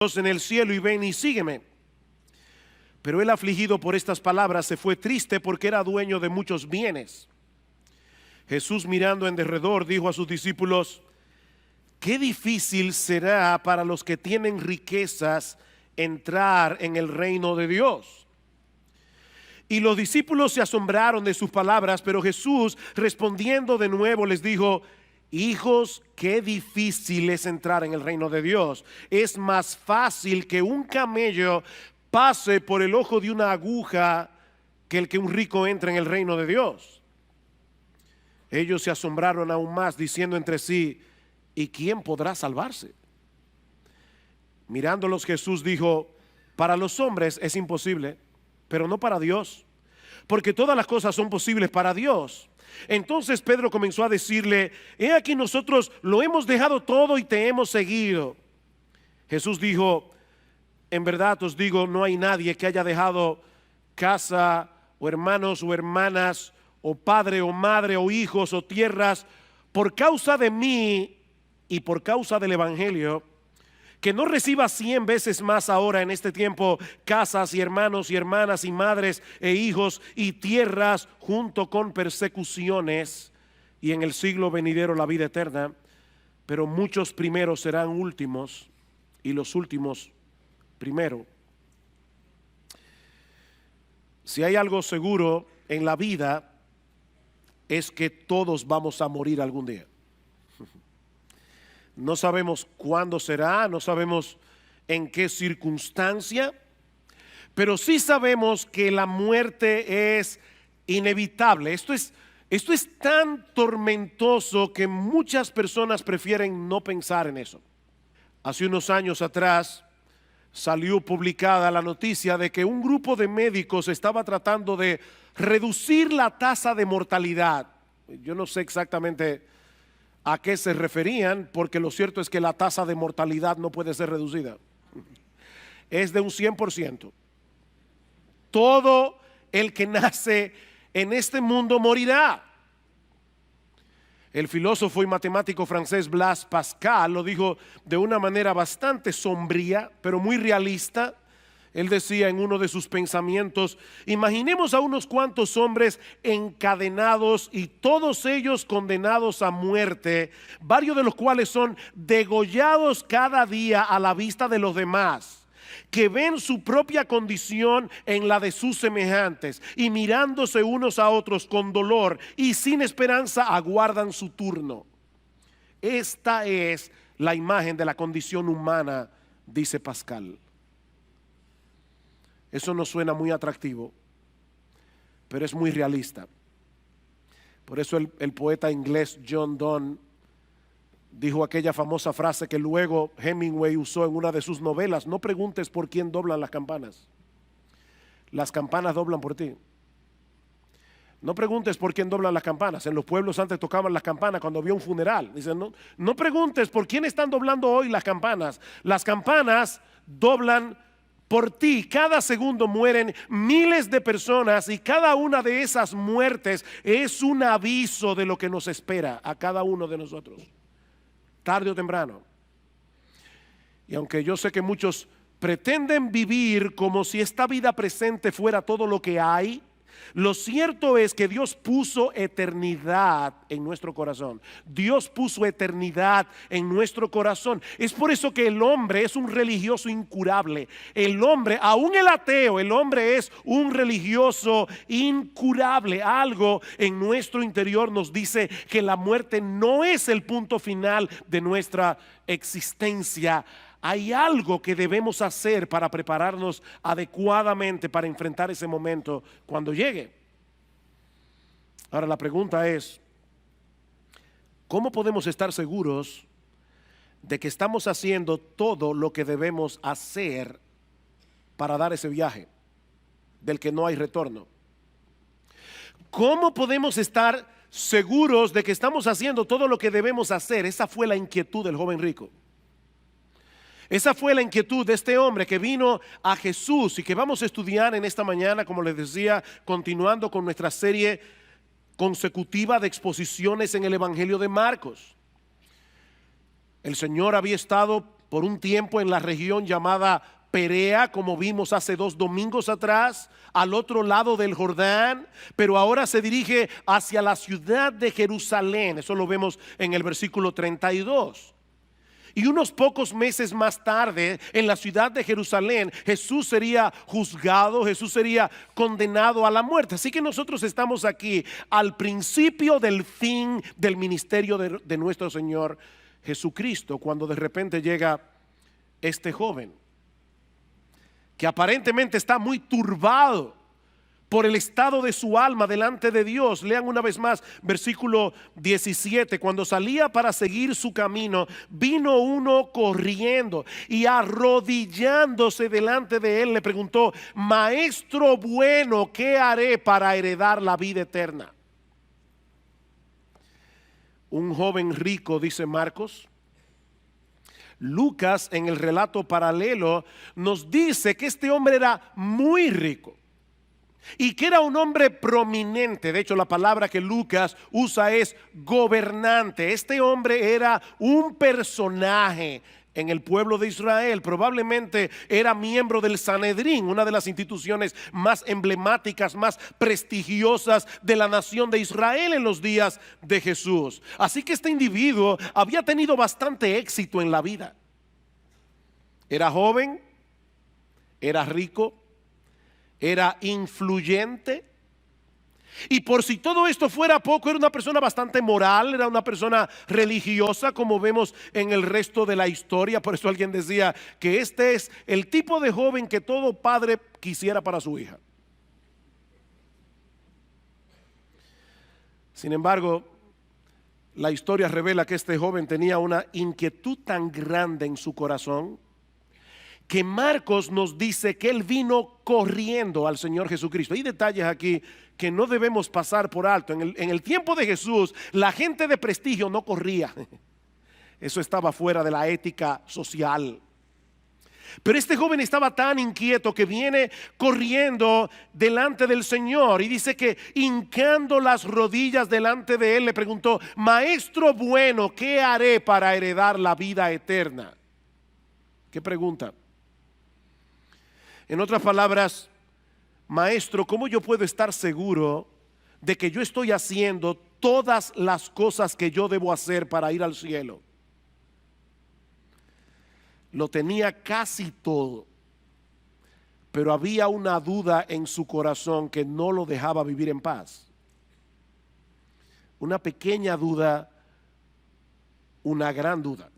en el cielo y ven y sígueme. Pero él, afligido por estas palabras, se fue triste porque era dueño de muchos bienes. Jesús, mirando en derredor, dijo a sus discípulos: qué difícil será para los que tienen riquezas entrar en el reino de Dios. Y los discípulos se asombraron de sus palabras, pero Jesús, respondiendo de nuevo, les dijo: hijos, qué difícil es entrar en el reino de Dios. Es más fácil que un camello pase por el ojo de una aguja que el que un rico entre en el reino de Dios. Ellos se asombraron aún más, diciendo entre sí: ¿y quién podrá salvarse? Mirándolos, Jesús dijo: para los hombres es imposible, pero no para Dios, porque todas las cosas son posibles para Dios. Entonces Pedro comenzó a decirle: he aquí, nosotros lo hemos dejado todo y te hemos seguido. Jesús dijo: en verdad os digo, no hay nadie que haya dejado casa o hermanos o hermanas o padre o madre o hijos o tierras por causa de mí y por causa del evangelio, que no reciba 100 veces más ahora en este tiempo casas y hermanos y hermanas y madres e hijos y tierras, junto con persecuciones, y en el siglo venidero la vida eterna. Pero muchos primeros serán últimos y los últimos primero. Si hay algo seguro en la vida, es que todos vamos a morir algún día. No sabemos cuándo será, no sabemos en qué circunstancia, pero sí sabemos que la muerte es inevitable. Esto es tan tormentoso que muchas personas prefieren no pensar en eso. Hace unos años atrás salió publicada la noticia de que un grupo de médicos estaba tratando de reducir la tasa de mortalidad. Yo no sé exactamente a qué se referían, porque lo cierto es que la tasa de mortalidad no puede ser reducida. Es de un 100%. Todo el que nace en este mundo morirá. El filósofo y matemático francés Blaise Pascal lo dijo de una manera bastante sombría, pero muy realista. Él decía en uno de sus pensamientos: imaginemos a unos cuantos hombres encadenados y todos ellos condenados a muerte, varios de los cuales son degollados cada día a la vista de los demás, que ven su propia condición en la de sus semejantes y mirándose unos a otros con dolor y sin esperanza aguardan su turno. Esta es la imagen de la condición humana, dice Pascal. Eso no suena muy atractivo, pero es muy realista. Por eso el poeta inglés John Donne dijo aquella famosa frase que luego Hemingway usó en una de sus novelas: no preguntes por quién doblan las campanas doblan por ti. No preguntes por quién doblan las campanas. En los pueblos antes tocaban las campanas cuando había un funeral. Dicen: no preguntes por quién están doblando hoy las campanas doblan por ti. Cada segundo mueren miles de personas y cada una de esas muertes es un aviso de lo que nos espera a cada uno de nosotros, tarde o temprano. Y aunque yo sé que muchos pretenden vivir como si esta vida presente fuera todo lo que hay, lo cierto es que Dios puso eternidad en nuestro corazón. Dios puso eternidad en nuestro corazón. Es por eso que el hombre es un religioso incurable. El hombre, aún el ateo, el hombre es un religioso incurable. Algo en nuestro interior nos dice que la muerte no es el punto final de nuestra existencia. Hay algo que debemos hacer para prepararnos adecuadamente para enfrentar ese momento cuando llegue. Ahora la pregunta es: ¿cómo podemos estar seguros de que estamos haciendo todo lo que debemos hacer para dar ese viaje del que no hay retorno? ¿Cómo podemos estar seguros de que estamos haciendo todo lo que debemos hacer? Esa fue la inquietud del joven rico. Esa fue la inquietud de este hombre que vino a Jesús y que vamos a estudiar en esta mañana, como les decía, continuando con nuestra serie consecutiva de exposiciones en el Evangelio de Marcos. El Señor había estado por un tiempo en la región llamada Perea, como vimos hace 2 domingos atrás, al otro lado del Jordán, pero ahora se dirige hacia la ciudad de Jerusalén. Eso lo vemos en el versículo 32. Y unos pocos meses más tarde, en la ciudad de Jerusalén, Jesús sería juzgado, Jesús sería condenado a la muerte. Así que nosotros estamos aquí al principio del fin del ministerio de nuestro Señor Jesucristo, cuando de repente llega este joven que aparentemente está muy turbado por el estado de su alma delante de Dios. Lean una vez más versículo 17. Cuando salía para seguir su camino, vino uno corriendo y arrodillándose delante de él le preguntó: Maestro bueno, ¿qué haré para heredar la vida eterna? Un joven rico, dice Marcos. Lucas, en el relato paralelo, nos dice que este hombre era muy rico y que era un hombre prominente. De hecho, la palabra que Lucas usa es gobernante. Este hombre era un personaje en el pueblo de Israel. Probablemente era miembro del Sanedrín, una de las instituciones más emblemáticas, más prestigiosas de la nación de Israel en los días de Jesús. Así que este individuo había tenido bastante éxito en la vida. Era joven, era rico, era influyente. Y por si todo esto fuera poco, era una persona bastante moral, era una persona religiosa, como vemos en el resto de la historia. Por eso alguien decía que este es el tipo de joven que todo padre quisiera para su hija. Sin embargo, la historia revela que este joven tenía una inquietud tan grande en su corazón que Marcos nos dice que él vino corriendo al Señor Jesucristo. Hay detalles aquí que no debemos pasar por alto. En el tiempo de Jesús, la gente de prestigio no corría. Eso estaba fuera de la ética social. Pero este joven estaba tan inquieto que viene corriendo delante del Señor y dice que hincando las rodillas delante de él le preguntó: Maestro bueno, ¿qué haré para heredar la vida eterna? ¿Qué pregunta? En otras palabras, Maestro, ¿cómo yo puedo estar seguro de que yo estoy haciendo todas las cosas que yo debo hacer para ir al cielo? Lo tenía casi todo, pero había una duda en su corazón que no lo dejaba vivir en paz. Una pequeña duda, una gran duda.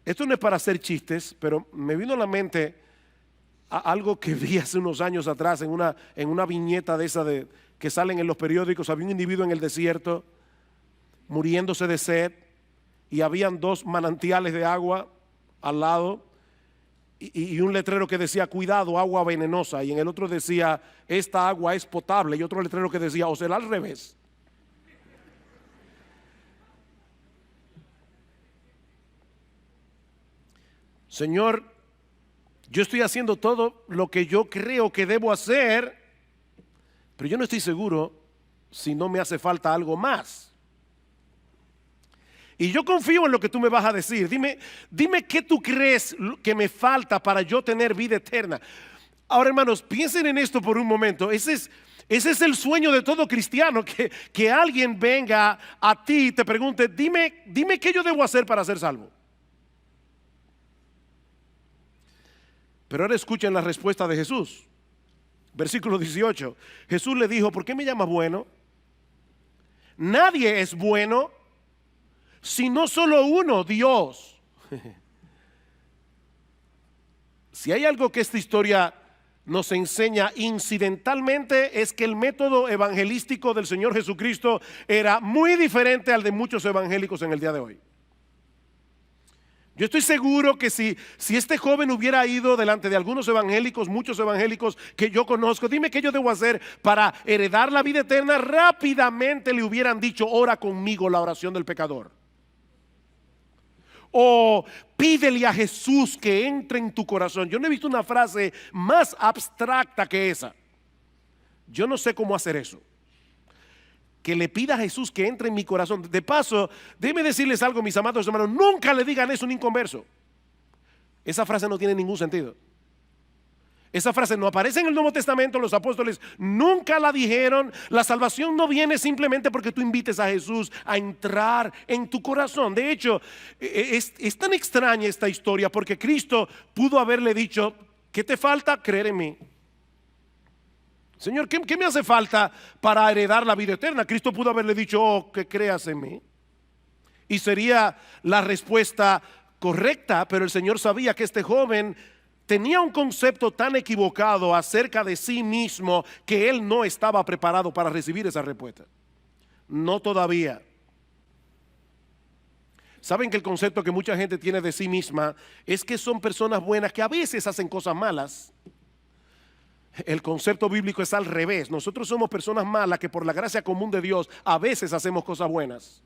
Esto no es para hacer chistes, pero me vino a la mente algo que vi hace unos años atrás en una viñeta de esa que salen en los periódicos. Había un individuo en el desierto muriéndose de sed y habían 2 manantiales de agua al lado y un letrero que decía: cuidado, agua venenosa, y en el otro decía: esta agua es potable, y otro letrero que decía: o será al revés. Señor, yo estoy haciendo todo lo que yo creo que debo hacer, pero yo no estoy seguro si no me hace falta algo más. Y yo confío en lo que tú me vas a decir. Dime qué tú crees que me falta para yo tener vida eterna. Ahora, hermanos, piensen en esto por un momento. Ese es el sueño de todo cristiano, que alguien venga a ti y te pregunte: dime qué yo debo hacer para ser salvo. Pero ahora escuchen la respuesta de Jesús. Versículo 18. Jesús le dijo: ¿por qué me llamas bueno? Nadie es bueno sino solo uno, Dios. Si hay algo que esta historia nos enseña incidentalmente, es que el método evangelístico del Señor Jesucristo era muy diferente al de muchos evangélicos en el día de hoy. Yo estoy seguro que si este joven hubiera ido delante de algunos evangélicos, muchos evangélicos que yo conozco: dime qué yo debo hacer para heredar la vida eterna, rápidamente le hubieran dicho: ora conmigo la oración del pecador. O pídele a Jesús que entre en tu corazón. Yo no he visto una frase más abstracta que esa. Yo no sé cómo hacer eso. que le pida a Jesús que entre en mi corazón. De paso, déjenme decirles algo, mis amados hermanos, nunca le digan eso a un inconverso. Esa frase no tiene ningún sentido. Esa frase no aparece en el Nuevo Testamento, los apóstoles nunca la dijeron. La salvación no viene simplemente porque tú invites a Jesús a entrar en tu corazón. De hecho, es tan extraña esta historia porque Cristo pudo haberle dicho: ¿qué te falta? Creer en mí. Señor, ¿qué me hace falta para heredar la vida eterna? Cristo pudo haberle dicho: oh, que creas en mí. Y sería la respuesta correcta, pero el Señor sabía que este joven tenía un concepto tan equivocado acerca de sí mismo que él no estaba preparado para recibir esa respuesta. No todavía. Saben que el concepto que mucha gente tiene de sí misma es que son personas buenas que a veces hacen cosas malas. El concepto bíblico es al revés. Nosotros somos personas malas que por la gracia común de Dios a veces hacemos cosas buenas.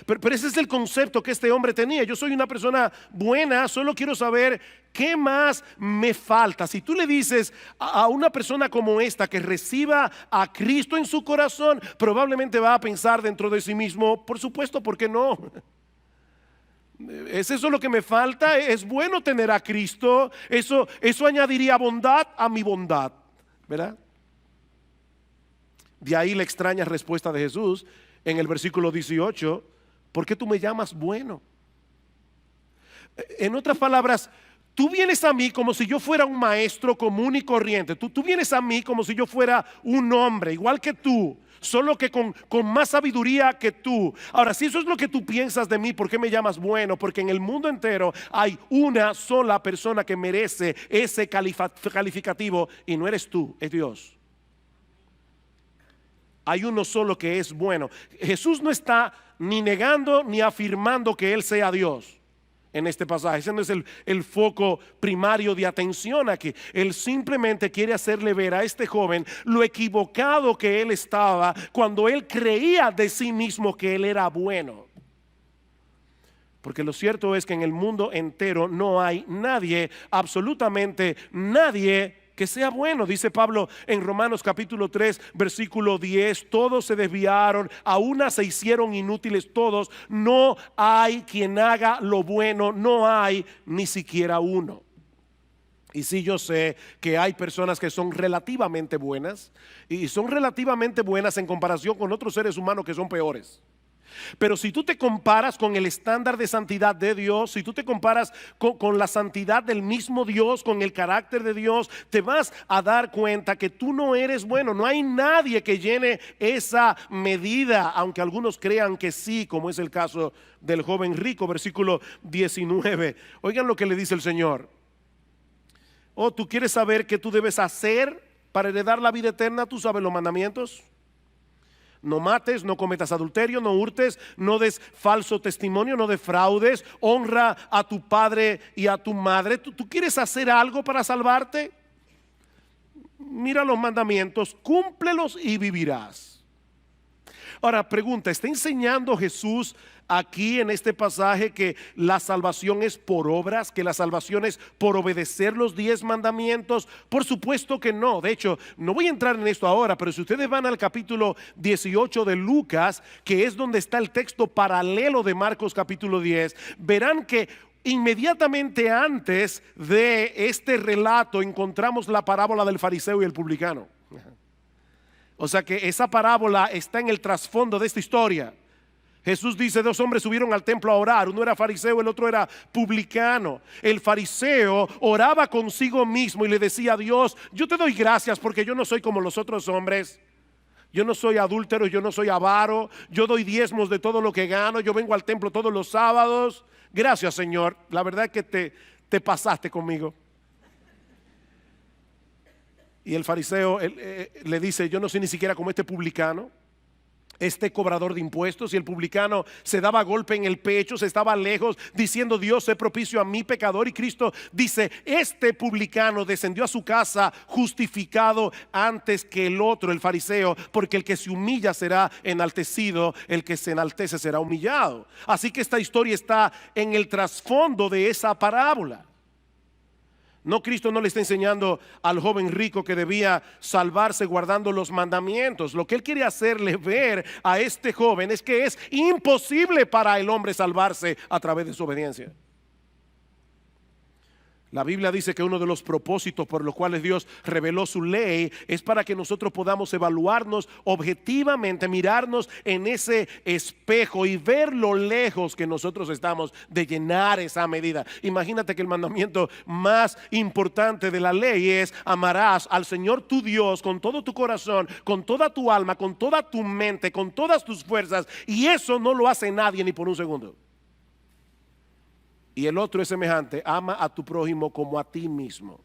Pero ese es el concepto que este hombre tenía. Yo soy una persona buena, solo quiero saber qué más me falta. Si tú le dices a una persona como esta que reciba a Cristo en su corazón, probablemente va a pensar dentro de sí mismo: por supuesto, ¿por qué no? ¿Es eso lo que me falta? Es bueno tener a Cristo. Eso añadiría bondad a mi bondad, ¿verdad? De ahí la extraña respuesta de Jesús en el versículo 18: ¿por qué tú me llamas bueno? En otras palabras, tú vienes a mí como si yo fuera un maestro común y corriente. Tú vienes a mí como si yo fuera un hombre igual que tú, solo que con más sabiduría que tú. Ahora, si eso es lo que tú piensas de mí, ¿por qué me llamas bueno? Porque en el mundo entero hay una sola persona que merece ese calificativo, y no eres tú, es Dios. Hay uno solo que es bueno. Jesús no está ni negando ni afirmando que Él sea Dios en este pasaje. Ese no es el foco primario de atención aquí. Él simplemente quiere hacerle ver a este joven lo equivocado que él estaba cuando él creía de sí mismo que él era bueno. Porque lo cierto es que en el mundo entero no hay nadie, absolutamente nadie, que sea bueno. Dice Pablo en Romanos capítulo 3 versículo 10: todos se desviaron, a una se hicieron inútiles todos, no hay quien haga lo bueno, no hay ni siquiera uno. Y sí, yo sé que hay personas que son relativamente buenas, y son relativamente buenas en comparación con otros seres humanos que son peores. Pero si tú te comparas con el estándar de santidad de Dios, si tú te comparas con la santidad del mismo Dios, con el carácter de Dios, te vas a dar cuenta que tú no eres bueno. No hay nadie que llene esa medida, aunque algunos crean que sí, como es el caso del joven rico, versículo 19. Oigan lo que le dice el Señor: oh, ¿tú quieres saber qué tú debes hacer para heredar la vida eterna? ¿Tú sabes los mandamientos? No mates, no cometas adulterio, no hurtes, no des falso testimonio, no defraudes, honra a tu padre y a tu madre. ¿Tú quieres hacer algo para salvarte? Mira los mandamientos, cúmplelos y vivirás. Ahora, pregunta: ¿está enseñando Jesús aquí en este pasaje que la salvación es por obras, que la salvación es por obedecer los 10 mandamientos? Por supuesto que no. De hecho, no voy a entrar en esto ahora, pero si ustedes van al capítulo 18 de Lucas, que es donde está el texto paralelo de Marcos capítulo 10, verán que inmediatamente antes de este relato encontramos la parábola del fariseo y el publicano. O sea que esa parábola está en el trasfondo de esta historia. Jesús dice: 2 hombres subieron al templo a orar, uno era fariseo, el otro era publicano. El fariseo oraba consigo mismo y le decía a Dios: yo te doy gracias porque yo no soy como los otros hombres. Yo no soy adúltero, yo no soy avaro, yo doy diezmos de todo lo que gano, yo vengo al templo todos los sábados. Gracias, Señor, la verdad es que te pasaste conmigo. Y el fariseo le dice: yo no soy ni siquiera como este publicano, este cobrador de impuestos. Y el publicano se daba golpe en el pecho, se estaba lejos, diciendo: Dios, sé propicio a mi pecador. Y Cristo dice: este publicano descendió a su casa justificado antes que el otro, el fariseo, porque el que se humilla será enaltecido, el que se enaltece será humillado. Así que esta historia está en el trasfondo de esa parábola. No, Cristo no le está enseñando al joven rico que debía salvarse guardando los mandamientos. Lo que Él quiere hacerle ver a este joven es que es imposible para el hombre salvarse a través de su obediencia. La Biblia dice que uno de los propósitos por los cuales Dios reveló su ley es para que nosotros podamos evaluarnos objetivamente, mirarnos en ese espejo y ver lo lejos que nosotros estamos de llenar esa medida. Imagínate que el mandamiento más importante de la ley es: amarás al Señor tu Dios con todo tu corazón, con toda tu alma, con toda tu mente, con todas tus fuerzas, y eso no lo hace nadie ni por un segundo. Y el otro es semejante: ama a tu prójimo como a ti mismo.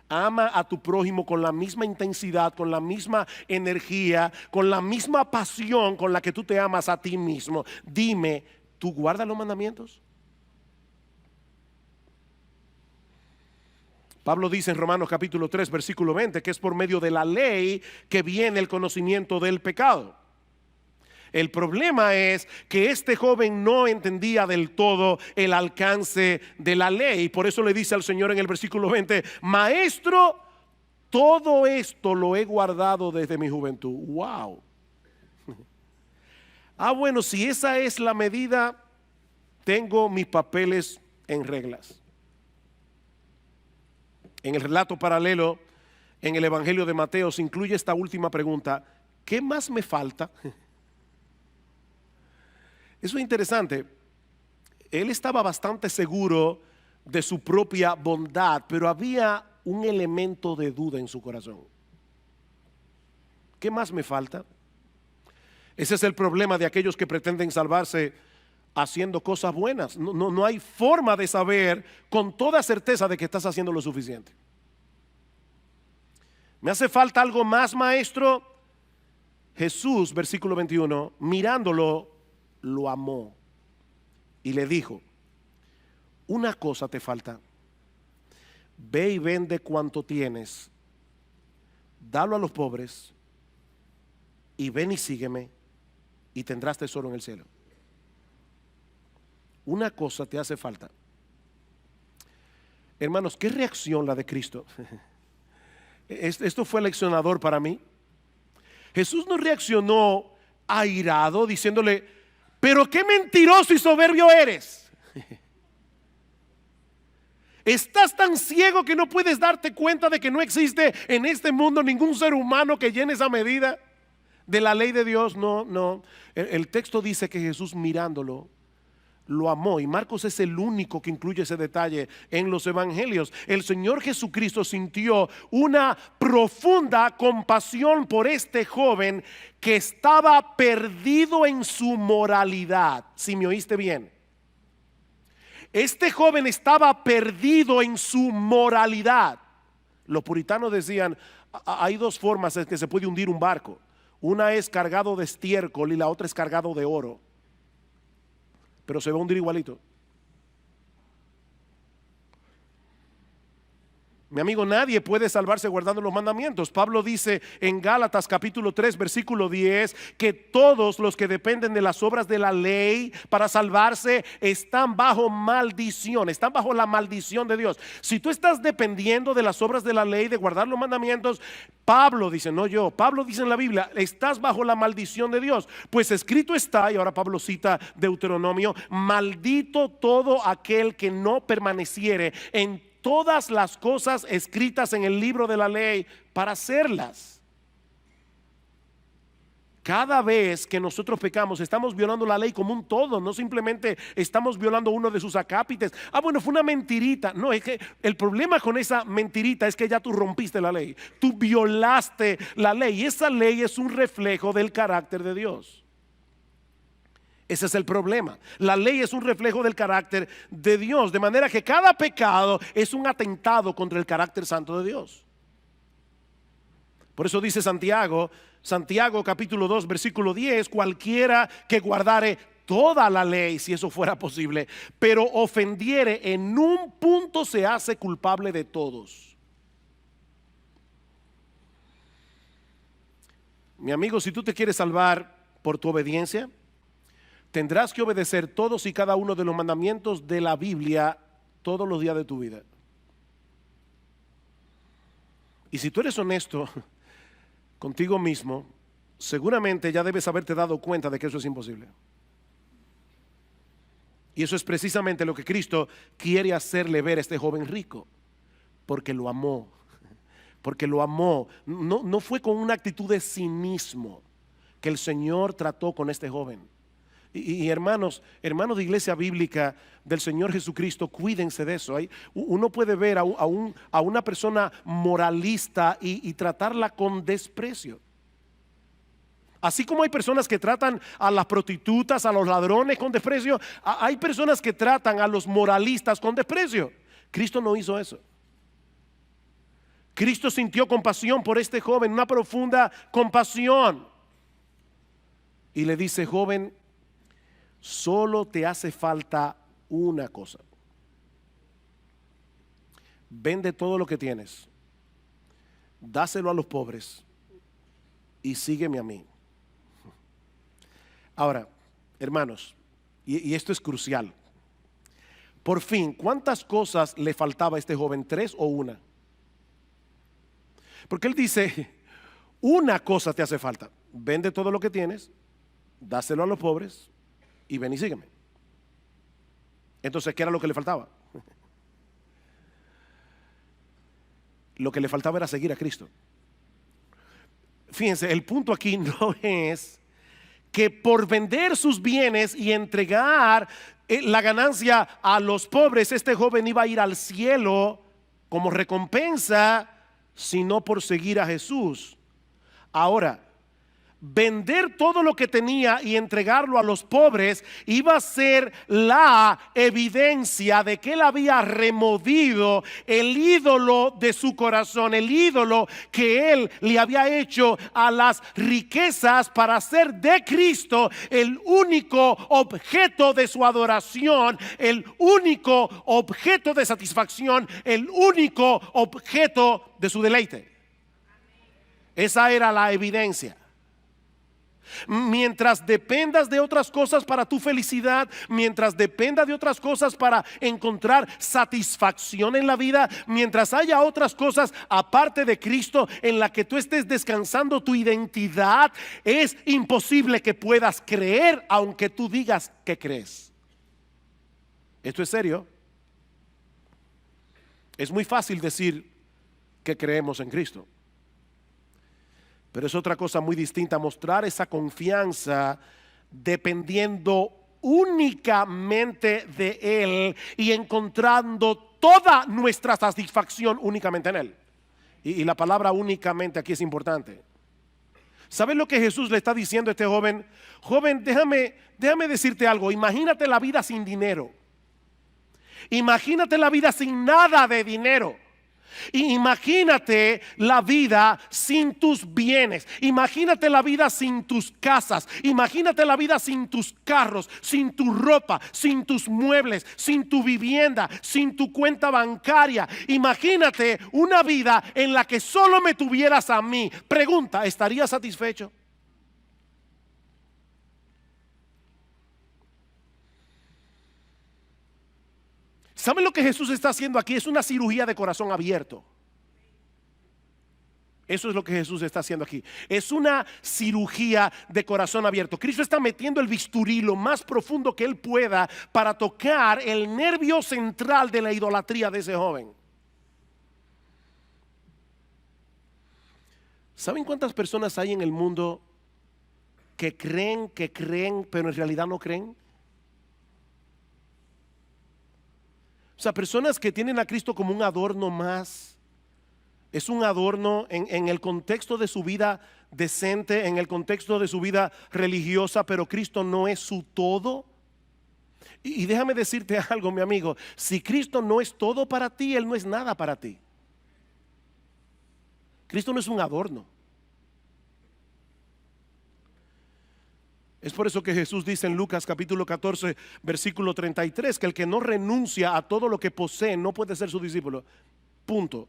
Ama a tu prójimo con la misma intensidad, con la misma energía, con la misma pasión con la que tú te amas a ti mismo. Dime, ¿tú guardas los mandamientos? Pablo dice en Romanos capítulo 3 versículo 20 que es por medio de la ley que viene el conocimiento del pecado. El problema es que este joven no entendía del todo el alcance de la ley. Por eso le dice al Señor en el versículo 20: Maestro, todo esto lo he guardado desde mi juventud. Wow. Bueno, si esa es la medida, tengo mis papeles en reglas. En el relato paralelo, en el Evangelio de Mateo, se incluye esta última pregunta: ¿qué más me falta? Eso es interesante. Él estaba bastante seguro de su propia bondad, pero había un elemento de duda en su corazón. ¿Qué más me falta? Ese es el problema de aquellos que pretenden salvarse haciendo cosas buenas. No hay forma de saber con toda certeza de que estás haciendo lo suficiente. ¿Me hace falta algo más, maestro? Jesús, versículo 21, mirándolo, lo amó y le dijo: una cosa te falta. Ve y vende cuanto tienes, dalo a los pobres, y ven y sígueme, y tendrás tesoro en el cielo. Una cosa te hace falta. Hermanos, ¿qué reacción la de Cristo? Esto fue leccionador para mí. Jesús no reaccionó airado diciéndole: pero qué mentiroso y soberbio eres. ¿Estás tan ciego que no puedes darte cuenta de que no existe en este mundo ningún ser humano que llene esa medida de la ley de Dios? No. El texto dice que Jesús, mirándolo, lo amó, y Marcos es el único que incluye ese detalle en los evangelios. El Señor Jesucristo sintió una profunda compasión por este joven que estaba perdido en su moralidad. Si me oíste bien, este joven estaba perdido en su moralidad. Los puritanos decían: hay dos formas en que se puede hundir un barco. Una es cargado de estiércol y la otra es cargado de oro, pero se va a hundir igualito. Mi amigo, nadie puede salvarse guardando los mandamientos. Pablo dice en Gálatas capítulo 3 versículo 10 que todos los que dependen de las obras de la ley para salvarse están bajo maldición, están bajo la maldición de Dios. Si tú estás dependiendo de las obras de la ley, de guardar los mandamientos, Pablo dice, no yo, Pablo dice en la Biblia, estás bajo la maldición de Dios. Pues escrito está, y ahora Pablo cita Deuteronomio: maldito todo aquel que no permaneciere en todas las cosas escritas en el libro de la ley para hacerlas. Cada vez que nosotros pecamos, estamos violando la ley como un todo, no simplemente estamos violando uno de sus acápites. Bueno, fue una mentirita. No, es que el problema con esa mentirita es que ya tú rompiste la ley, tú violaste la ley, y esa ley es un reflejo del carácter de Dios. Ese es el problema. La ley es un reflejo del carácter de Dios, de manera que cada pecado es un atentado contra el carácter santo de Dios. Por eso dice Santiago capítulo 2 versículo 10: cualquiera que guardare toda la ley, si eso fuera posible, pero ofendiere en un punto, se hace culpable de todos. Mi amigo, si tú te quieres salvar por tu obediencia, tendrás que obedecer todos y cada uno de los mandamientos de la Biblia todos los días de tu vida. Y si tú eres honesto contigo mismo, seguramente ya debes haberte dado cuenta de que eso es imposible. Y eso es precisamente lo que Cristo quiere hacerle ver a este joven rico, porque lo amó. Porque lo amó. No fue con una actitud de cinismo que el Señor trató con este joven. Y hermanos de iglesia bíblica del Señor Jesucristo, cuídense de eso. Uno puede ver a una persona moralista y tratarla con desprecio. Así como hay personas que tratan a las prostitutas, a los ladrones con desprecio, hay personas que tratan a los moralistas con desprecio. Cristo no hizo eso. Cristo sintió compasión por este joven, una profunda compasión. Y le dice: joven, solo te hace falta una cosa. Vende todo lo que tienes, dáselo a los pobres y sígueme a mí. Ahora, hermanos, y esto es crucial. Por fin, ¿cuántas cosas le faltaba a este joven? ¿3 o una? Porque él dice: una cosa te hace falta. Vende todo lo que tienes, dáselo a los pobres y ven y sígueme. Entonces, ¿qué era lo que le faltaba? Lo que le faltaba era seguir a Cristo. Fíjense, el punto aquí no es que por vender sus bienes y entregar la ganancia a los pobres, este joven iba a ir al cielo como recompensa, sino por seguir a Jesús. Ahora, vender todo lo que tenía y entregarlo a los pobres iba a ser la evidencia de que él había removido el ídolo de su corazón, el ídolo que él le había hecho a las riquezas, para hacer de Cristo el único objeto de su adoración, el único objeto de satisfacción, el único objeto de su deleite. Esa era la evidencia. Mientras dependas de otras cosas para tu felicidad, mientras dependas de otras cosas para encontrar satisfacción en la vida, mientras haya otras cosas aparte de Cristo en la que tú estés descansando tu identidad, es imposible que puedas creer aunque tú digas que crees. Esto es serio. Es muy fácil decir que creemos en Cristo, pero es otra cosa muy distinta mostrar esa confianza dependiendo únicamente de Él y encontrando toda nuestra satisfacción únicamente en Él. Y la palabra únicamente aquí es importante. ¿Sabes lo que Jesús le está diciendo a este joven? Joven, déjame decirte algo. Imagínate la vida sin dinero. Imagínate la vida sin nada de dinero. Y imagínate la vida sin tus bienes. Imagínate la vida sin tus casas. Imagínate la vida sin tus carros, sin tu ropa, sin tus muebles, sin tu vivienda, sin tu cuenta bancaria. Imagínate una vida en la que solo me tuvieras a mí. Pregunta, ¿estarías satisfecho? ¿Saben lo que Jesús está haciendo aquí? Es una cirugía de corazón abierto. Eso es lo que Jesús está haciendo aquí. Es una cirugía de corazón abierto. Cristo está metiendo el bisturí lo más profundo que Él pueda para tocar el nervio central de la idolatría de ese joven. ¿Saben cuántas personas hay en el mundo que creen, pero en realidad no creen? O sea, personas que tienen a Cristo como un adorno más. Es un adorno en el contexto de su vida decente, en el contexto de su vida religiosa, pero Cristo no es su todo. Y déjame decirte algo, mi amigo. Si Cristo no es todo para ti, Él no es nada para ti. Cristo no es un adorno. Es por eso que Jesús dice en Lucas capítulo 14 versículo 33 que el que no renuncia a todo lo que posee no puede ser su discípulo. Punto.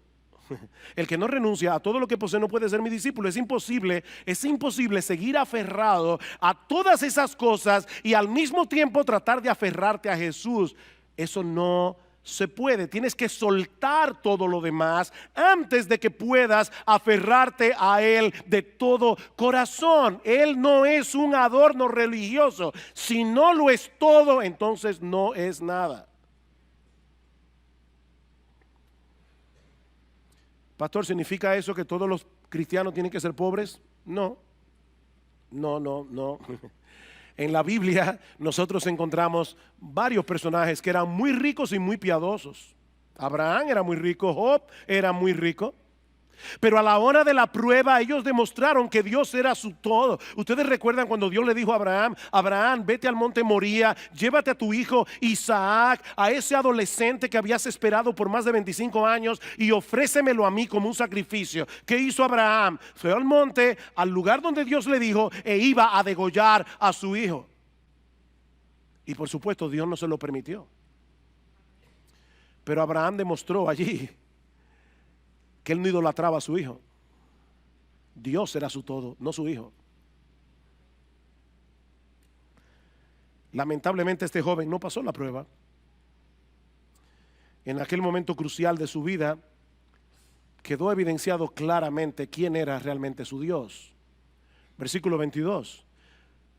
El que no renuncia a todo lo que posee no puede ser mi discípulo. Es imposible seguir aferrado a todas esas cosas y al mismo tiempo tratar de aferrarte a Jesús. Eso no se puede. Tienes que soltar todo lo demás antes de que puedas aferrarte a Él de todo corazón. Él no es un adorno religioso. Si no lo es todo, entonces no es nada. Pastor, ¿significa eso que todos los cristianos tienen que ser pobres? No. En la Biblia nosotros encontramos varios personajes que eran muy ricos y muy piadosos. Abraham era muy rico, Job era muy rico. Pero a la hora de la prueba ellos demostraron que Dios era su todo. Ustedes recuerdan cuando Dios le dijo a Abraham: Abraham, vete al monte Moría, llévate a tu hijo Isaac, a ese adolescente que habías esperado por más de 25 años, y ofrécemelo a mí como un sacrificio. ¿Qué hizo Abraham? Fue al monte, al lugar donde Dios le dijo, e iba a degollar a su hijo. Y por supuesto Dios no se lo permitió. Pero Abraham demostró allí que él no idolatraba a su hijo. Dios era su todo, no su hijo. Lamentablemente este joven no pasó la prueba. En aquel momento crucial de su vida quedó evidenciado claramente quién era realmente su Dios. Versículo 22.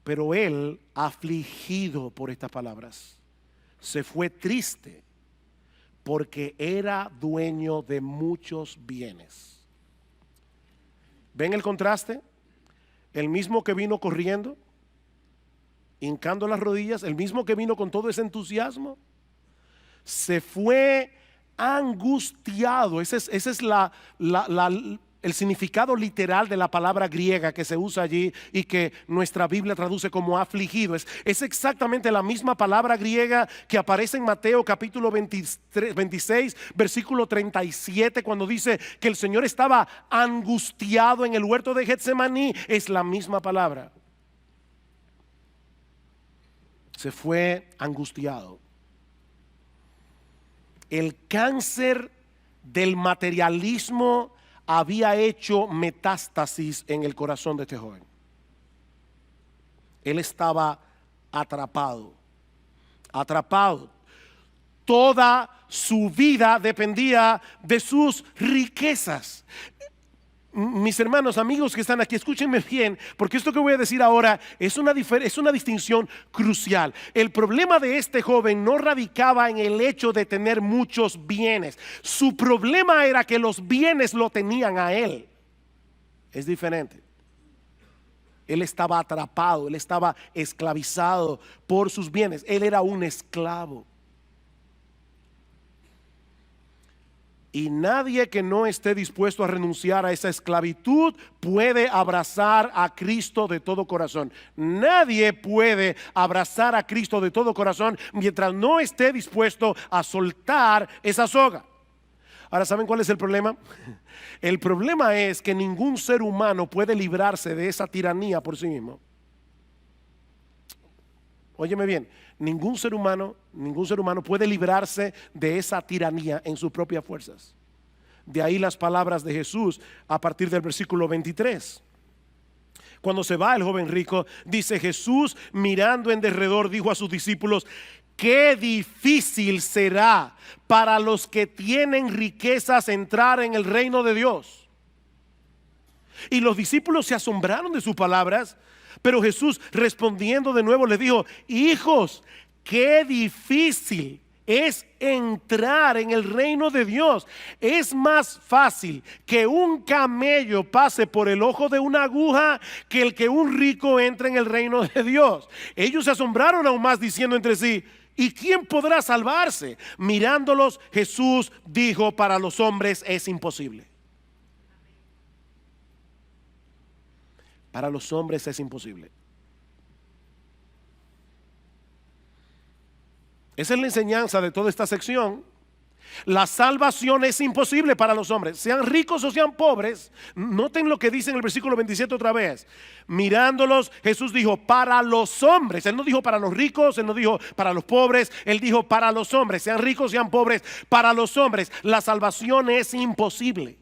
Pero él, afligido por estas palabras, se fue triste, porque era dueño de muchos bienes. ¿Ven el contraste? El mismo que vino corriendo, hincando las rodillas, el mismo que vino con todo ese entusiasmo, se fue angustiado. Ese es el significado literal de la palabra griega que se usa allí y que nuestra Biblia traduce como afligido. Es exactamente la misma palabra griega que aparece en Mateo capítulo 26 versículo 37, cuando dice que el Señor estaba angustiado en el huerto de Getsemaní. Es la misma palabra. Se fue angustiado. El cáncer del materialismo había hecho metástasis en el corazón de este joven. Él estaba atrapado. Toda su vida dependía de sus riquezas. Mis hermanos, amigos que están aquí, escúchenme bien, porque esto que voy a decir ahora es una distinción crucial. El problema de este joven no radicaba en el hecho de tener muchos bienes. Su problema era que los bienes lo tenían a él. Es diferente. Él estaba atrapado, él estaba esclavizado por sus bienes. Él era un esclavo. Y nadie que no esté dispuesto a renunciar a esa esclavitud puede abrazar a Cristo de todo corazón. Nadie puede abrazar a Cristo de todo corazón mientras no esté dispuesto a soltar esa soga. Ahora, ¿saben cuál es el problema? El problema es que ningún ser humano puede librarse de esa tiranía por sí mismo. Óyeme bien, ningún ser humano puede librarse de esa tiranía en sus propias fuerzas. De ahí las palabras de Jesús a partir del versículo 23. Cuando se va el joven rico, dice: Jesús, mirando en derredor, dijo a sus discípulos: qué difícil será para los que tienen riquezas entrar en el reino de Dios. Y los discípulos se asombraron de sus palabras. Pero Jesús, respondiendo de nuevo, les dijo: hijos, qué difícil es entrar en el reino de Dios. Es más fácil que un camello pase por el ojo de una aguja que el que un rico entre en el reino de Dios. Ellos se asombraron aún más, diciendo entre sí: ¿y quién podrá salvarse? Mirándolos, Jesús dijo: para los hombres es imposible. Para los hombres es imposible. Esa es la enseñanza de toda esta sección. La salvación es imposible para los hombres, sean ricos o sean pobres. Noten lo que dice en el versículo 27 otra vez. Mirándolos, Jesús dijo: para los hombres. Él no dijo para los ricos, él no dijo para los pobres, él dijo para los hombres, sean ricos, sean pobres. Para los hombres la salvación es imposible.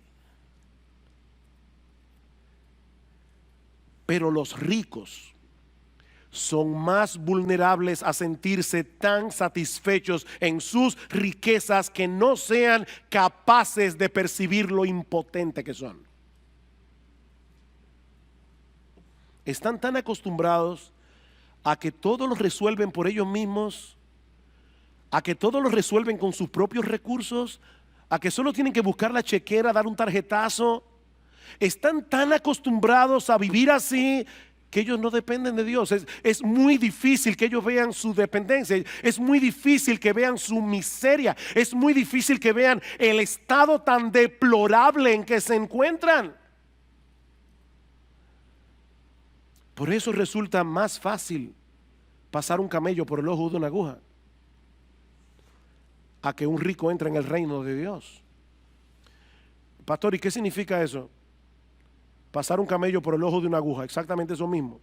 Pero los ricos son más vulnerables a sentirse tan satisfechos en sus riquezas que no sean capaces de percibir lo impotente que son. Están tan acostumbrados a que todo lo resuelven por ellos mismos, a que todo lo resuelven con sus propios recursos, a que solo tienen que buscar la chequera, dar un tarjetazo. Están tan acostumbrados a vivir así que ellos no dependen de Dios. Es muy difícil que ellos vean su dependencia. Es muy difícil que vean su miseria. Es muy difícil que vean el estado tan deplorable en que se encuentran. Por eso resulta más fácil pasar un camello por el ojo de una aguja a que un rico entre en el reino de Dios. Pastor, ¿y qué significa eso? Pasar un camello por el ojo de una aguja, exactamente eso mismo.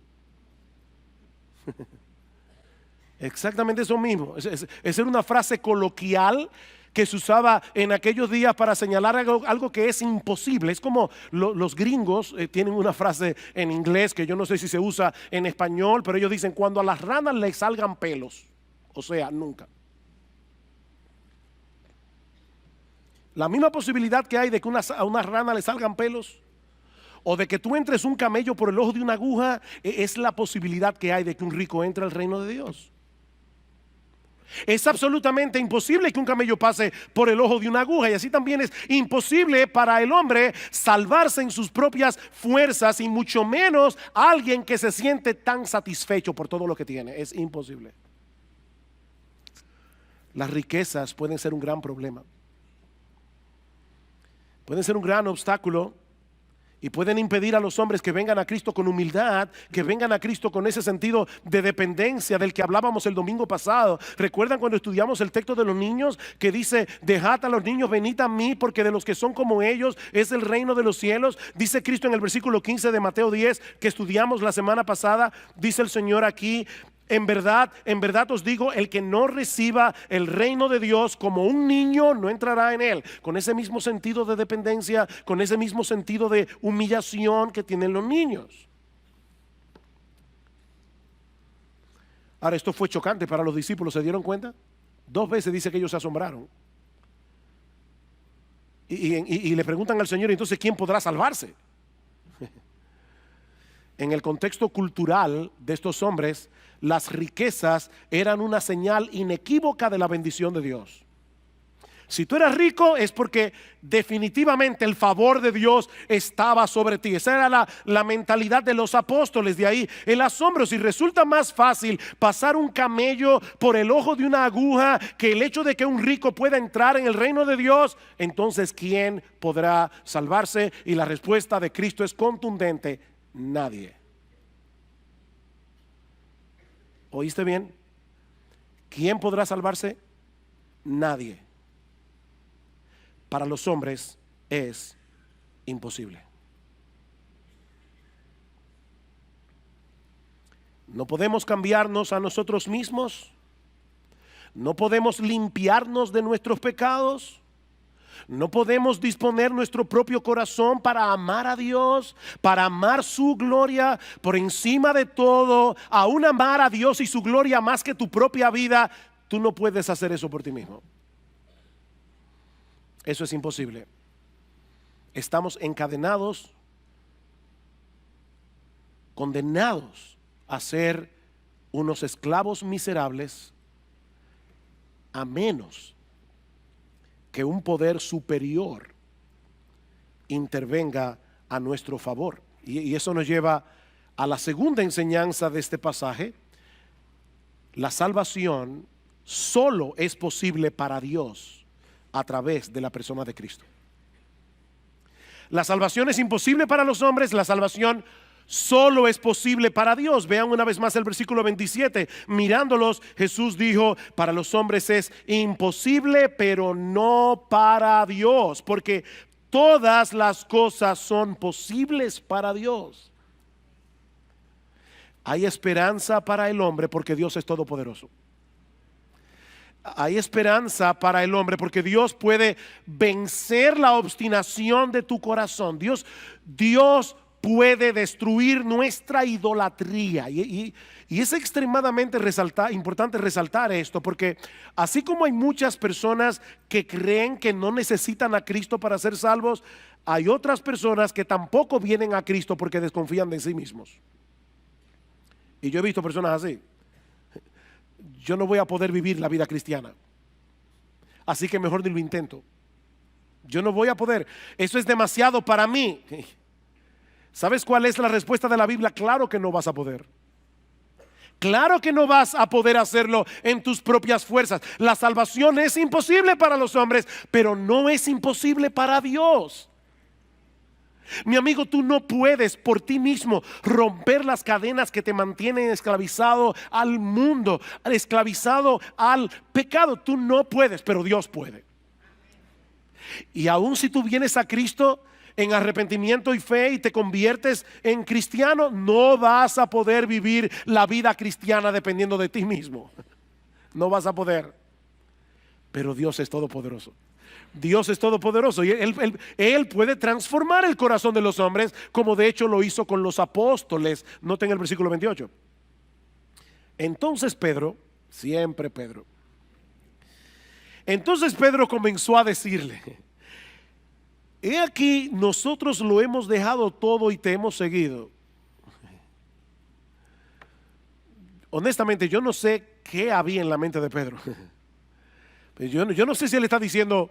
Exactamente eso mismo. Esa era una frase coloquial que se usaba en aquellos días para señalar algo que es imposible. Es como los gringos tienen una frase en inglés que yo no sé si se usa en español, pero ellos dicen: cuando a las ranas les salgan pelos. O sea, nunca. La misma posibilidad que hay de que a una rana le salgan pelos, o de que tú entres un camello por el ojo de una aguja, es la posibilidad que hay de que un rico entre al reino de Dios. Es absolutamente imposible que un camello pase por el ojo de una aguja, y así también es imposible para el hombre salvarse en sus propias fuerzas, y mucho menos alguien que se siente tan satisfecho por todo lo que tiene. Es imposible. Las riquezas pueden ser un gran problema, pueden ser un gran obstáculo, y pueden impedir a los hombres que vengan a Cristo con humildad, que vengan a Cristo con ese sentido de dependencia del que hablábamos el domingo pasado. ¿Recuerdan cuando estudiamos el texto de los niños que dice: dejad a los niños, venid a mí, porque de los que son como ellos es el reino de los cielos? Dice Cristo en el versículo 15 de Mateo 10, que estudiamos la semana pasada. Dice el Señor aquí: en verdad os digo, el que no reciba el reino de Dios como un niño no entrará en él. Con ese mismo sentido de dependencia, con ese mismo sentido de humillación que tienen los niños. Ahora, esto fue chocante para los discípulos. ¿Se dieron cuenta? 2 veces dice que ellos se asombraron. Y le preguntan al Señor: entonces, ¿quién podrá salvarse? En el contexto cultural de estos hombres, las riquezas eran una señal inequívoca de la bendición de Dios. Si tú eras rico es porque definitivamente el favor de Dios estaba sobre ti. Esa era la mentalidad de los apóstoles. De ahí el asombro. Si resulta más fácil pasar un camello por el ojo de una aguja que el hecho de que un rico pueda entrar en el reino de Dios, entonces ¿quién podrá salvarse? Y la respuesta de Cristo es contundente: nadie. ¿Oíste bien? ¿Quién podrá salvarse? Nadie. Para los hombres es imposible. No podemos cambiarnos a nosotros mismos. No podemos limpiarnos de nuestros pecados. No podemos disponer nuestro propio corazón para amar a Dios, para amar su gloria por encima de todo, aún amar a Dios y su gloria más que tu propia vida. Tú no puedes hacer eso por ti mismo. Eso es imposible. Estamos encadenados, condenados a ser unos esclavos miserables, a menos que un poder superior intervenga a nuestro favor. Y eso nos lleva a la segunda enseñanza de este pasaje. La salvación solo es posible para Dios a través de la persona de Cristo. La salvación es imposible para los hombres, la salvación solo es posible para Dios. Vean una vez más el versículo 27. Mirándolos, Jesús dijo: para los hombres es imposible, pero no para Dios, porque todas las cosas son posibles para Dios. Hay esperanza para el hombre porque Dios es todopoderoso. Hay esperanza para el hombre porque Dios puede vencer la obstinación de tu corazón. Dios puede destruir nuestra idolatría. Y Y es extremadamente importante resaltar esto, porque así como hay muchas personas que creen que no necesitan a Cristo para ser salvos, hay otras personas que tampoco vienen a Cristo porque desconfían de sí mismos. Y yo he visto personas así. Yo no voy a poder vivir la vida cristiana, así que mejor ni lo intento. Yo no voy a poder, eso es demasiado para mí. ¿Sabes cuál es la respuesta de la Biblia? Claro que no vas a poder. Claro que no vas a poder hacerlo en tus propias fuerzas. La salvación es imposible para los hombres, pero no es imposible para Dios. Mi amigo, tú no puedes por ti mismo romper las cadenas que te mantienen esclavizado al mundo, esclavizado al pecado. Tú no puedes, pero Dios puede. Y aun si tú vienes a Cristo en arrepentimiento y fe y te conviertes en cristiano, no vas a poder vivir la vida cristiana dependiendo de ti mismo. No vas a poder. Pero Dios es todopoderoso. Dios es todopoderoso y él puede transformar el corazón de los hombres, como de hecho lo hizo con los apóstoles. Noten el versículo 28. Entonces Pedro, siempre Pedro, entonces Pedro comenzó a decirle: he aquí, nosotros lo hemos dejado todo y te hemos seguido. Honestamente, yo no sé qué había en la mente de Pedro. Yo no sé si él está diciendo: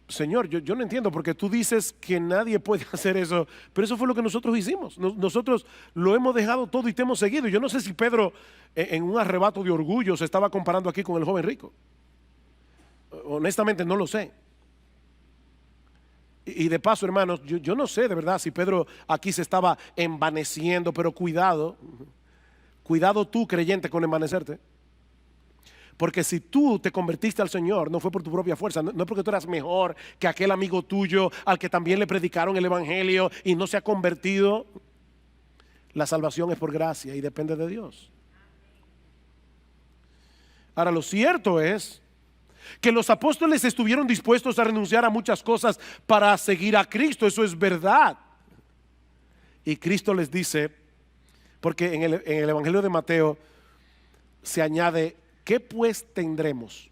Señor, yo no entiendo, porque tú dices que nadie puede hacer eso, pero eso fue lo que nosotros hicimos. Nosotros lo hemos dejado todo y te hemos seguido. Yo no sé si Pedro, en un arrebato de orgullo, se estaba comparando aquí con el joven rico. Honestamente no lo sé. Y de paso, hermanos, yo no sé de verdad si Pedro aquí se estaba envaneciendo, pero cuidado tú, creyente, con envanecerte. Porque si tú te convertiste al Señor, no fue por tu propia fuerza, no es porque tú eras mejor que aquel amigo tuyo al que también le predicaron el evangelio y no se ha convertido. La salvación es por gracia y depende de Dios. Ahora, lo cierto es que los apóstoles estuvieron dispuestos a renunciar a muchas cosas para seguir a Cristo. Eso es verdad. Y Cristo les dice, porque en el evangelio de Mateo se añade: ¿qué pues tendremos?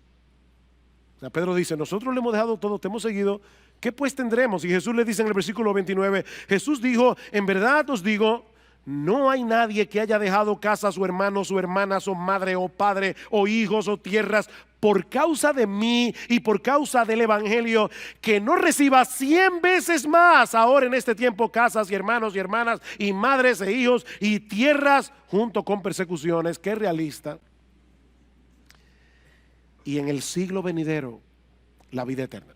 O sea, Pedro dice: nosotros le hemos dejado todo, te hemos seguido, ¿qué pues tendremos? Y Jesús le dice en el versículo 29, Jesús dijo: en verdad os digo, no hay nadie que haya dejado casa, su hermano, su hermana, su madre o padre o hijos o tierras por causa de mí y por causa del evangelio, que no reciba 100 veces más ahora en este tiempo casas y hermanos y hermanas y madres e hijos y tierras junto con persecuciones. Qué realista. Y en el siglo venidero la vida eterna.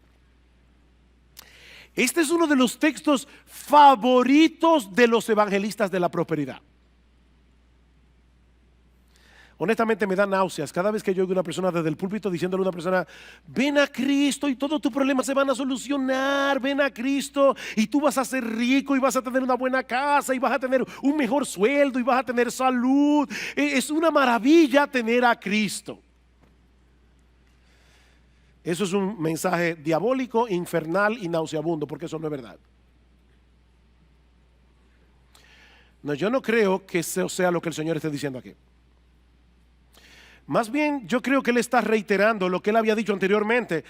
Este es uno de los textos favoritos de los evangelistas de la prosperidad. Honestamente me da náuseas cada vez que yo oigo a una persona desde el púlpito diciéndole a una persona: ven a Cristo y todos tus problemas se van a solucionar, ven a Cristo y tú vas a ser rico y vas a tener una buena casa y vas a tener un mejor sueldo y vas a tener salud. Es una maravilla tener a Cristo. Eso es un mensaje diabólico, infernal y nauseabundo, porque eso no es verdad. No, yo no creo que eso sea lo que el Señor esté diciendo aquí. Más bien, yo creo que Él está reiterando lo que Él había dicho anteriormente,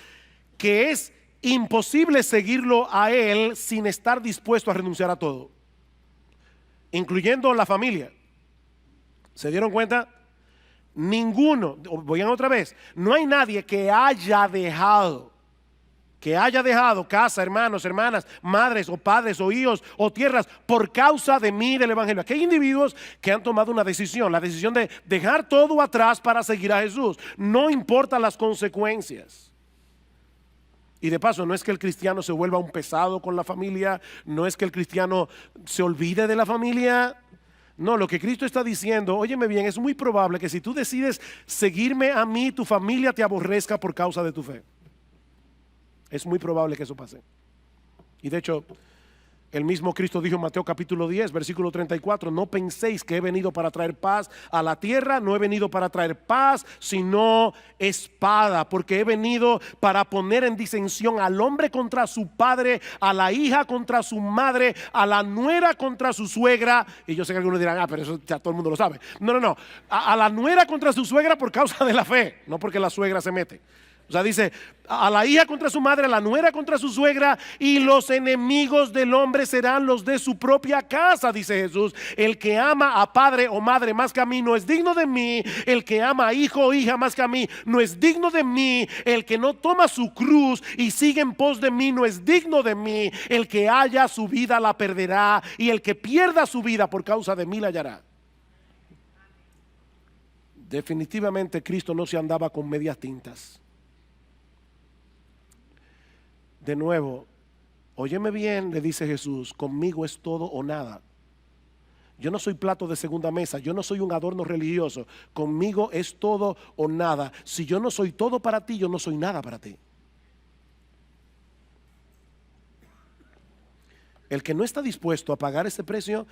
que es imposible seguirlo a Él sin estar dispuesto a renunciar a todo, incluyendo la familia. ¿Se dieron cuenta? Ninguno, vayan otra vez, no hay nadie que haya dejado casa, hermanos, hermanas, madres o padres o hijos o tierras por causa de mí, del evangelio. Aquí hay individuos que han tomado una decisión, la decisión de dejar todo atrás para seguir a Jesús, no importa las consecuencias. Y de paso, no es que el cristiano se vuelva un pesado con la familia, no es que el cristiano se olvide de la familia. No, lo que Cristo está diciendo, óyeme bien, es muy probable que si tú decides seguirme a mí, tu familia te aborrezca por causa de tu fe. Es muy probable que eso pase. Y de hecho, El mismo Cristo dijo en Mateo capítulo 10, versículo 34, no penséis que he venido para traer paz a la tierra, no he venido para traer paz, sino espada, porque he venido para poner en disensión al hombre contra su padre, a la hija contra su madre, a la nuera contra su suegra. Y yo sé que algunos dirán, pero eso ya todo el mundo lo sabe. No, a la nuera contra su suegra por causa de la fe, no porque la suegra se mete. O sea, dice, a la hija contra su madre, a la nuera contra su suegra, y los enemigos del hombre serán los de su propia casa, dice Jesús. El que ama a padre o madre más que a mí no es digno de mí. El que ama a hijo o hija más que a mí no es digno de mí. El que no toma su cruz y sigue en pos de mí no es digno de mí. El que haya su vida la perderá, y el que pierda su vida por causa de mí la hallará. Definitivamente Cristo no se andaba con medias tintas. De nuevo, óyeme bien, le dice Jesús, conmigo es todo o nada. Yo no soy plato de segunda mesa, yo no soy un adorno religioso. Conmigo es todo o nada. Si yo no soy todo para ti, yo no soy nada para ti. El que no está dispuesto a pagar ese precio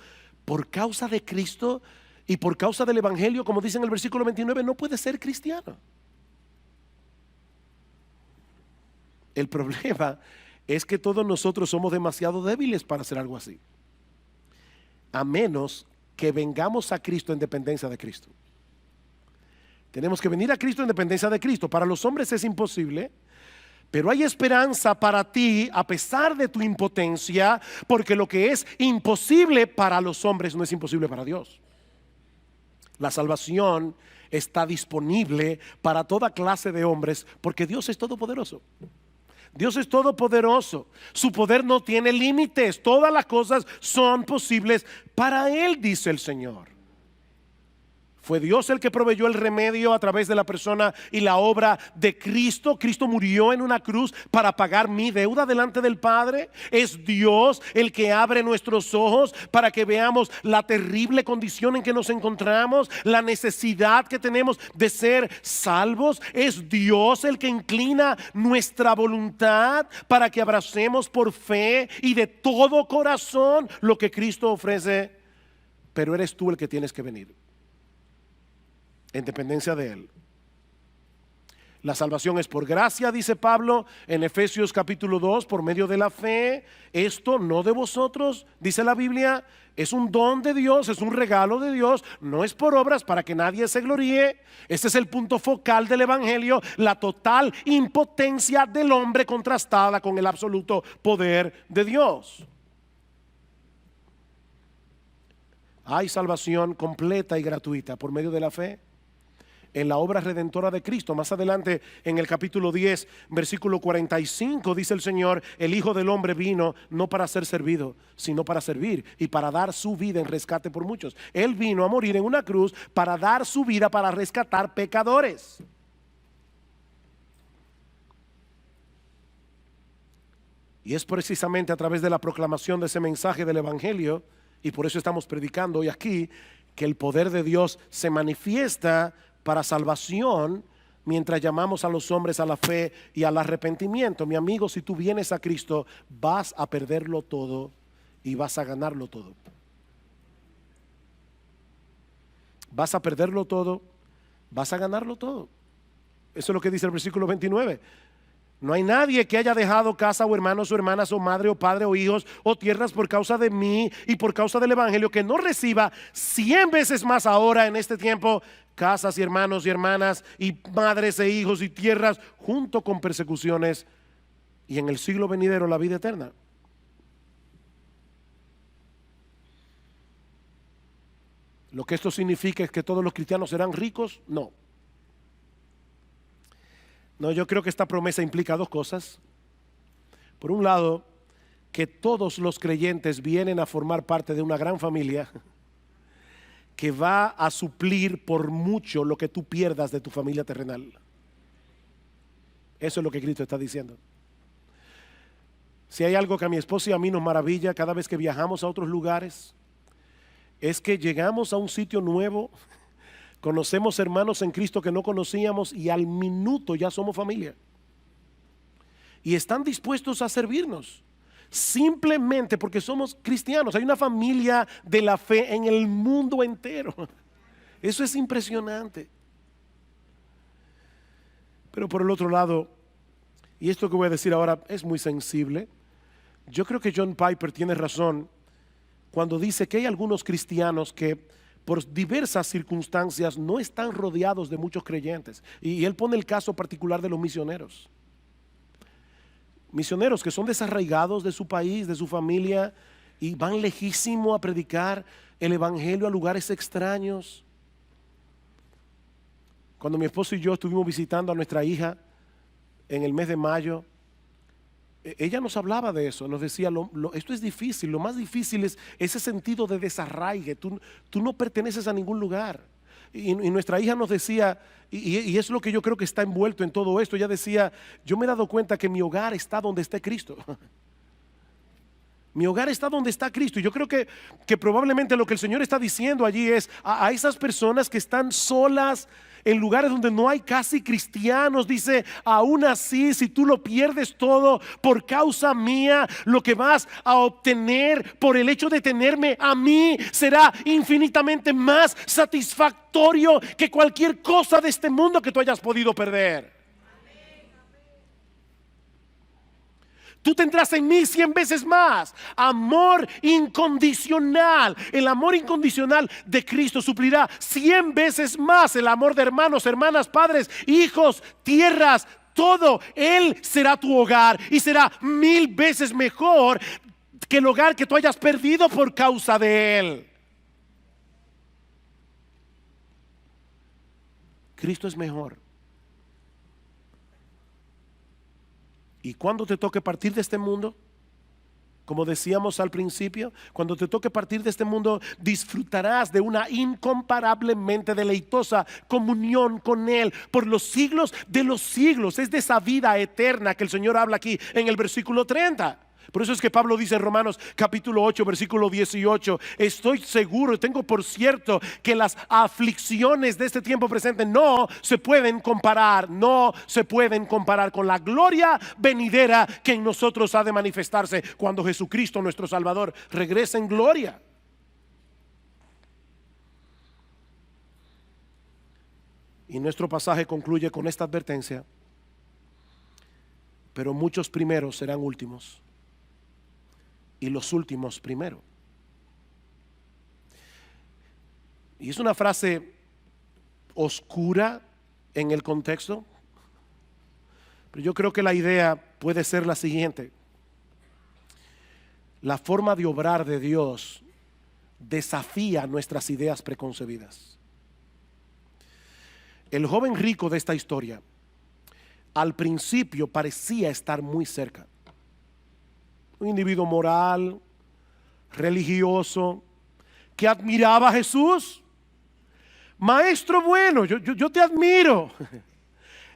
por causa de Cristo y por causa del Evangelio, como dice en el versículo 29, no puede ser cristiano. El problema es que todos nosotros somos demasiado débiles para hacer algo así, a menos que vengamos a Cristo en dependencia de Cristo. Tenemos que venir a Cristo en dependencia de Cristo. Para los hombres es imposible, pero hay esperanza para ti a pesar de tu impotencia, porque lo que es imposible para los hombres no es imposible para Dios. La salvación está disponible para toda clase de hombres, porque Dios es todopoderoso. Dios es todopoderoso, su poder no tiene límites, todas las cosas son posibles para Él, dice el Señor. Fue Dios el que proveyó el remedio a través de la persona y la obra de Cristo. Cristo murió en una cruz para pagar mi deuda delante del Padre. Es Dios el que abre nuestros ojos para que veamos la terrible condición en que nos encontramos, la necesidad que tenemos de ser salvos. Es Dios el que inclina nuestra voluntad para que abracemos por fe y de todo corazón lo que Cristo ofrece. Pero eres tú el que tienes que venir en dependencia de Él. La salvación es por gracia, dice Pablo en Efesios capítulo 2, por medio de la fe. Esto no de vosotros, dice la Biblia, es un don de Dios, es un regalo de Dios, no es por obras para que nadie se gloríe. Este es el punto focal del Evangelio, la total impotencia del hombre contrastada con el absoluto poder de Dios. Hay salvación completa y gratuita por medio de la fe en la obra redentora de Cristo. Más adelante en el capítulo 10, versículo 45, dice el Señor, el Hijo del Hombre vino no para ser servido, sino para servir y para dar su vida en rescate por muchos. Él vino a morir en una cruz para dar su vida para rescatar pecadores. Y es precisamente a través de la proclamación de ese mensaje del Evangelio, y por eso estamos predicando hoy aquí, que el poder de Dios se manifiesta para salvación, mientras llamamos a los hombres a la fe y al arrepentimiento. Mi amigo, si tú vienes a Cristo, vas a perderlo todo y vas a ganarlo todo. Vas a perderlo todo, vas a ganarlo todo. Eso es lo que dice el versículo 29. No hay nadie que haya dejado casa o hermanos o hermanas o madre o padre o hijos o tierras por causa de mí y por causa del Evangelio, que no reciba 100 veces más ahora en este tiempo casas y hermanos y hermanas y madres e hijos y tierras, junto con persecuciones, y en el siglo venidero la vida eterna. ¿Lo que esto significa es que todos los cristianos serán ricos? No. No, yo creo que esta promesa implica dos cosas. Por un lado, que todos los creyentes vienen a formar parte de una gran familia que va a suplir por mucho lo que tú pierdas de tu familia terrenal. Eso es lo que Cristo está diciendo. Si hay algo que a mi esposa y a mí nos maravilla cada vez que viajamos a otros lugares, es que llegamos a un sitio nuevo, conocemos hermanos en Cristo que no conocíamos y al minuto ya somos familia. Y están dispuestos a servirnos. simplemente porque somos cristianos. Hay una familia de la fe en el mundo entero. Eso es impresionante. Pero por el otro lado, y esto que voy a decir ahora es muy sensible, yo creo que John Piper tiene razón cuando dice que hay algunos cristianos que por diversas circunstancias no están rodeados de muchos creyentes. Y él pone el caso particular de los misioneros. Misioneros que son desarraigados de su país, de su familia, y van lejísimo a predicar el evangelio a lugares extraños. Cuando mi esposo y yo estuvimos visitando a nuestra hija en el mes de mayo, ella nos hablaba de eso, nos decía, esto es difícil, lo más difícil es ese sentido de desarraigue, tú no perteneces a ningún lugar. Y nuestra hija nos decía, y es lo que yo creo que está envuelto en todo esto, ella decía, yo me he dado cuenta que mi hogar está donde está Cristo. Mi hogar está donde está Cristo. Y yo creo que probablemente lo que el Señor está diciendo allí es a esas personas que están solas en lugares donde no hay casi cristianos. Dice, aún así, si tú lo pierdes todo por causa mía, lo que vas a obtener por el hecho de tenerme a mí será infinitamente más satisfactorio que cualquier cosa de este mundo que tú hayas podido perder. Tú tendrás en mí 100 veces más amor incondicional. El amor incondicional de Cristo suplirá 100 veces más el amor de hermanos, hermanas, padres, hijos, tierras, todo. Él será tu hogar y será 1000 veces mejor que el hogar que tú hayas perdido por causa de Él. Cristo es mejor. Y cuando te toque partir de este mundo, como decíamos al principio, cuando te toque partir de este mundo, disfrutarás de una incomparablemente deleitosa comunión con Él por los siglos de los siglos. Es de esa vida eterna que el Señor habla aquí en el versículo 30. Por eso es que Pablo dice en Romanos capítulo 8 versículo 18, estoy seguro, tengo por cierto que las aflicciones de este tiempo presente no se pueden comparar con la gloria venidera que en nosotros ha de manifestarse cuando Jesucristo nuestro Salvador regrese en gloria. Y nuestro pasaje concluye con esta advertencia: pero muchos primeros serán últimos y los últimos primero. Y es una frase oscura en el contexto, pero yo creo que la idea puede ser la siguiente: la forma de obrar de Dios desafía nuestras ideas preconcebidas. El joven rico de esta historia al principio parecía estar muy cerca. Un individuo moral, religioso, que admiraba a Jesús. Maestro bueno, yo te admiro.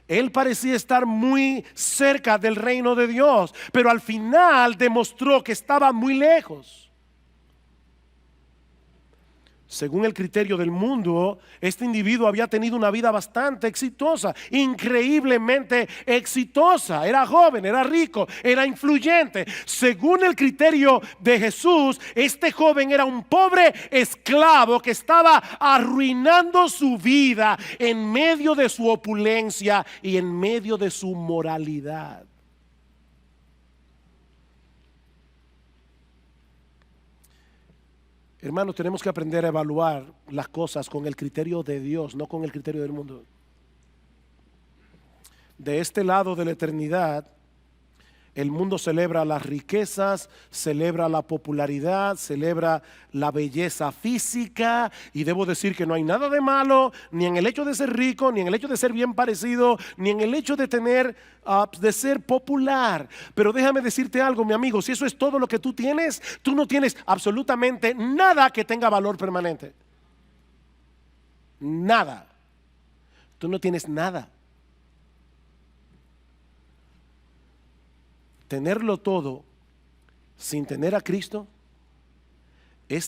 Él parecía estar muy cerca del reino de Dios, pero al final demostró que estaba muy lejos. Según el criterio del mundo, este individuo había tenido una vida bastante exitosa, increíblemente exitosa. Era joven, era rico, era influyente. Según el criterio de Jesús, este joven era un pobre esclavo que estaba arruinando su vida en medio de su opulencia y en medio de su moralidad. Hermanos, tenemos que aprender a evaluar las cosas con el criterio de Dios, no con el criterio del mundo. De este lado de la eternidad, el mundo celebra las riquezas, celebra la popularidad, celebra la belleza física, y debo decir que no hay nada de malo ni en el hecho de ser rico, ni en el hecho de ser bien parecido, ni en el hecho de tener, de ser popular. Pero déjame decirte algo, mi amigo, si eso es todo lo que tú tienes, tú no tienes absolutamente nada que tenga valor permanente. Nada. Tú no tienes nada. Tenerlo todo sin tener a Cristo es